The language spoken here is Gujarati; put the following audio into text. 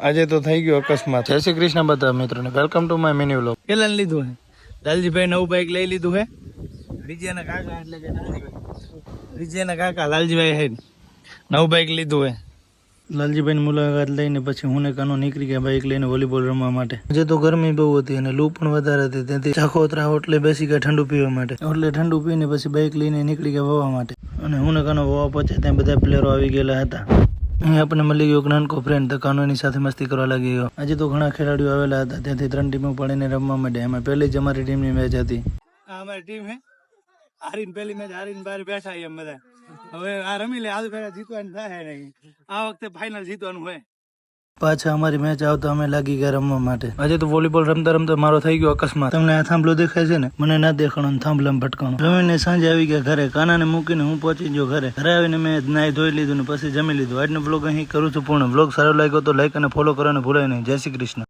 આજે તો થઈ ગયો અકસ્માત. જય શ્રી કૃષ્ણ બધા મિત્રોને, welcome to my mini vlog. કેટલા લીધું હે લાલજીભાઈ? નવું બાઈક લઈ લીધું હે. વિજયના કાકા એટલે કે વિજયના કાકા લાલજીભાઈ હે નવું બાઈક લીધું હે. લાલજીભાઈની મુલાકાત લઈને પછી હું ને કાનો નીકળી ગયા બાઈક લઈને વોલીબોલ રમવા માટે. આજે તો ગરમી બહુ હતી અને લૂ પણ વધારે હતી, તેથી ચાખોતરા હોટલે બેસી ગયા ઠંડુ પીવા માટે. એટલે ઠંડુ પીને પછી બાઈક લઈને નીકળી ગયા વવા માટે. અને હું ને કાનો વવા પહોંચે ત્યાં બધા પ્લેયરો આવી ગયેલા હતા. અહીં આપણને મળી ગયો નાનકો ફ્રેન્ડ, તો કાનો એની સાથે મસ્તી કરવા લાગી ગયો. આજે તો ઘણા ખેલાડીઓ આવેલા હતા, ત્યાંથી 3 ટીમો પડીને રમવા માંડ્યા. એમાં પહેલી જ અમારી ટીમની મેચ હતી. આ અમારી ટીમ હે. હારીને પહેલી મેચ હારીને બહાર બેઠા એમ બધા. હવે આ રમી લે, આજુ પહેલા જીતવાનું થાય નહીં. આ વખતે ફાઇનલ જીતવાનું હોય. પાછા અમારી મેચ આવતા અમે લાગી ગયા રમવા માટે. આજે તો વોલીબોલ રમતા રમતા મારો થઈ ગયો અકસ્માત. તમને આ થાંભલો દેખાય છે ને, મને ના દેખાણો, થાંભલામાં ભટકાણો. રમીને સાંજે આવી ગયા ઘરે. કાનાને મૂકીને હું પહોંચી ગયો ઘરે. ઘરે આવીને મેં નાઈ ધોઈ લીધું ને પછી જમી લીધું. આજનો બ્લોગ અહીં કરું છું પૂર્ણ. બ્લોગ સારો લાગ્યો તો લાઈક અને ફોલો કરવાનું ભૂલાય નહીં. જય શ્રી કૃષ્ણ.